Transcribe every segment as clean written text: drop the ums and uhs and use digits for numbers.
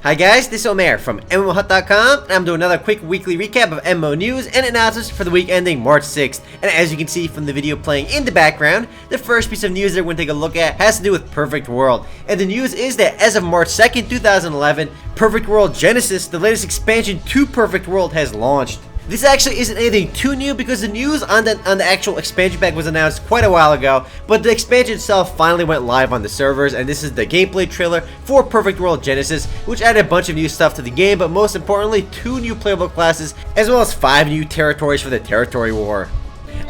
Hi guys, this is Omer from MMOHut.com, and I'm doing another quick weekly recap of MMO news and announcements for the week ending March 6th. And as you can see from the video playing in the background, the first piece of news that we're going to take a look at has to do with Perfect World. And the news is that as of March 2nd, 2011, Perfect World Genesis, the latest expansion to Perfect World, has launched. This actually isn't anything too new because the news on the actual expansion pack was announced quite a while ago, but the expansion itself finally went live on the servers, and this is the gameplay trailer for Perfect World Genesis, which added a bunch of new stuff to the game, but most importantly 2 new playable classes as well as 5 new territories for the territory war.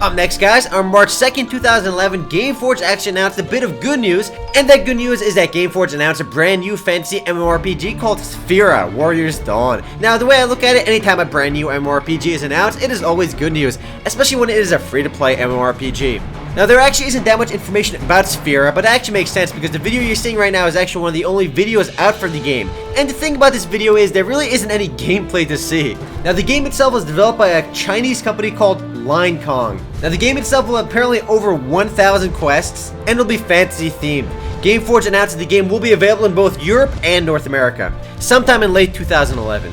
Up next, guys, on March 2nd, 2011, Gameforge actually announced a bit of good news, and that good news is that Gameforge announced a brand new fantasy MMORPG called Sphira, Warriors Dawn. Now, the way I look at it, anytime a brand new MMORPG is announced, it is always good news, especially when it is a free-to-play MMORPG. Now, there actually isn't that much information about Sphira, but it actually makes sense because the video you're seeing right now is actually one of the only videos out for the game. And the thing about this video is there really isn't any gameplay to see. Now, the game itself was developed by a Chinese company called Loong. Now, the game itself will have apparently over 1,000 quests, and it'll be fantasy themed. Gameforge announced that the game will be available in both Europe and North America, sometime in late 2011.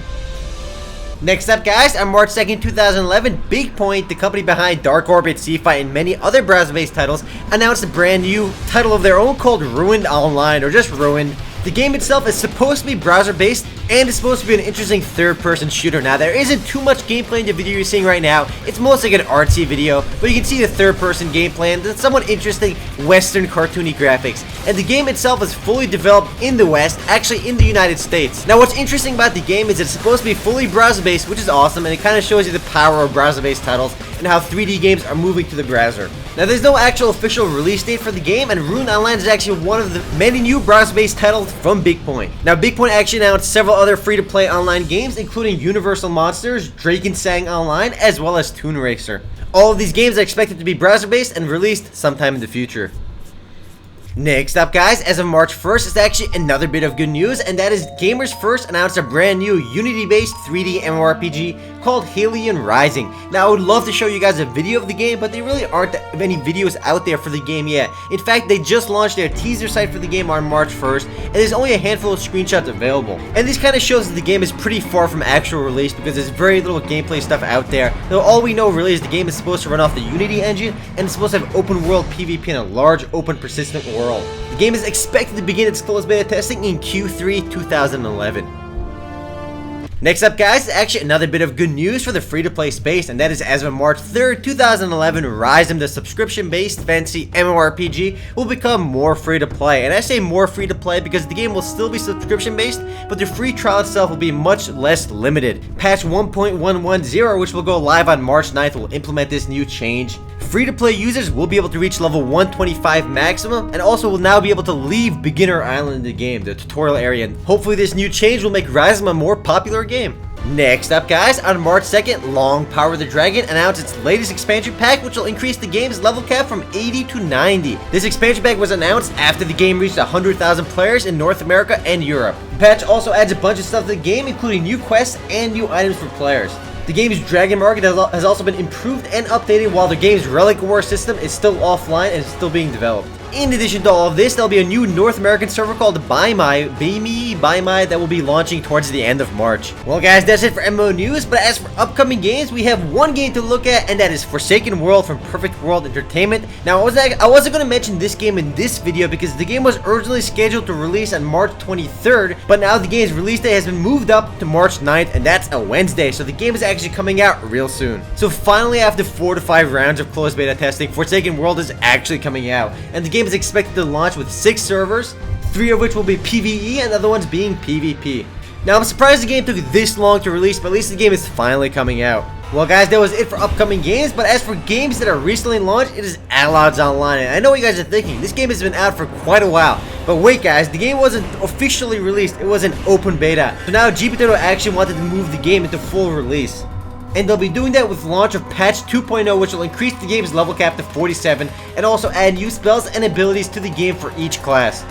Next up, guys, on March 2nd, 2011, BigPoint, the company behind Dark Orbit, Seafight, and many other browser-based titles, announced a brand new title of their own called Ruined Online, or just Ruined. The game itself is supposed to be browser-based, and it's supposed to be an interesting third-person shooter. Now, there isn't too much gameplay in the video you're seeing right now. It's mostly like an artsy video, but you can see the third-person gameplay and the somewhat interesting Western cartoony graphics. And the game itself is fully developed in the West, actually in the United States. Now, what's interesting about the game is it's supposed to be fully browser-based, which is awesome, and it kind of shows you the power of browser-based titles and how 3D games are moving to the browser. Now, there's no actual official release date for the game, and Ruined Online is actually one of the many new browser-based titles from BigPoint. Now, BigPoint actually announced several other free-to-play online games, including Universal Monsters, Drakensang Online, as well as Toon Racer. All of these games are expected to be browser-based and released sometime in the future. Next up, guys, as of March 1st, is actually another bit of good news, and that is Gamers First announced a brand new Unity-based 3D MMORPG called Halion Rising. Now, I would love to show you guys a video of the game, but there really aren't that many videos out there for the game yet. In fact, they just launched their teaser site for the game on March 1st, and there's only a handful of screenshots available. And this kind of shows that the game is pretty far from actual release because there's very little gameplay stuff out there. Though all we know really is the game is supposed to run off the Unity engine, and it's supposed to have open world PvP in a large, open, persistent world. The game is expected to begin its closed beta testing in Q3 2011. Next up, guys, is actually another bit of good news for the free-to-play space, and that is as of March 3rd, 2011, Rhizome, the subscription-based fantasy MMORPG, will become more free-to-play. And I say more free-to-play because the game will still be subscription-based, but the free trial itself will be much less limited. Patch 1.110, which will go live on March 9th, will implement this new change. Free-to-play users will be able to reach level 125 maximum, and also will now be able to leave Beginner Island in the game, the tutorial area, and hopefully this new change will make Rhizome a more popular game. Next up, guys, on March 2nd, Loong Power the Dragon announced its latest expansion pack, which will increase the game's level cap from 80 to 90. This expansion pack was announced after the game reached 100,000 players in North America and Europe. The patch also adds a bunch of stuff to the game, including new quests and new items for players. The game's dragon market has also been improved and updated, while the game's Relic War system is still offline and is still being developed. In addition to all of this, there'll be a new North American server called Baimai that will be launching towards the end of March. Well, guys, that's it for MMO news, but as for upcoming games, we have one game to look at, and that is Forsaken World from Perfect World Entertainment. Now, I wasn't going to mention this game in this video because the game was originally scheduled to release on March 23rd, but now the game's release date has been moved up to March 9th, and that's a Wednesday, so the game is actually coming out real soon. So finally, after 4 to 5 rounds of closed beta testing, Forsaken World is actually coming out, and the game is expected to launch with 6 servers, 3 of which will be PvE and the other ones being PvP. Now, I'm surprised the game took this long to release, but at least the game is finally coming out. Well, guys, that was it for upcoming games, but as for games that are recently launched, it is Allods Online. And I know what you guys are thinking, this game has been out for quite a while. But wait, guys, the game wasn't officially released, it was an open beta. So now GPToto actually wanted to move the game into full release. And they'll be doing that with launch of patch 2.0, which will increase the game's level cap to 47 and also add new spells and abilities to the game for each class.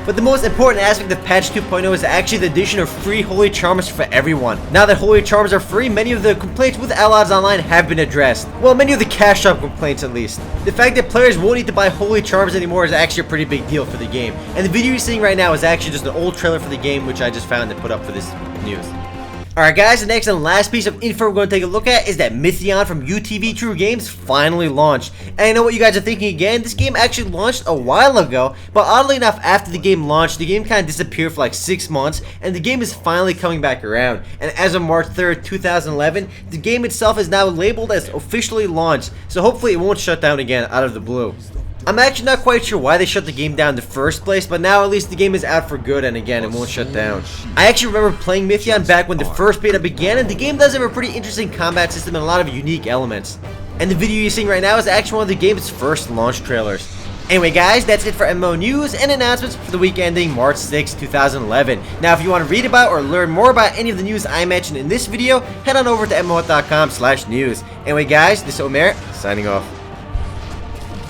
But the most important aspect of patch 2.0 is actually the addition of free holy charms for everyone. Now that holy charms are free, many of the complaints with Allods Online have been addressed. Well, many of the cash shop complaints at least. The fact that players won't need to buy holy charms anymore is actually a pretty big deal for the game. And the video you're seeing right now is actually just an old trailer for the game, which I just found and put up for this news. Alright guys, the next and last piece of info we're going to take a look at is that Mythion from UTV True Games finally launched. And I know what you guys are thinking again, this game actually launched a while ago, but oddly enough after the game launched, the game kind of disappeared for like 6 months, and the game is finally coming back around. And as of March 3rd, 2011, the game itself is now labeled as officially launched, so hopefully it won't shut down again out of the blue. I'm actually not quite sure why they shut the game down in the first place, but now at least the game is out for good, and again, it won't shut down. I actually remember playing Mythion back when the first beta began, and the game does have a pretty interesting combat system and a lot of unique elements. And the video you're seeing right now is actually one of the game's first launch trailers. Anyway guys, that's it for MMO news and announcements for the week ending March 6, 2011. Now if you want to read about or learn more about any of the news I mentioned in this video, head on over to MMOHut.com/news. Anyway guys, this is Omer, signing off.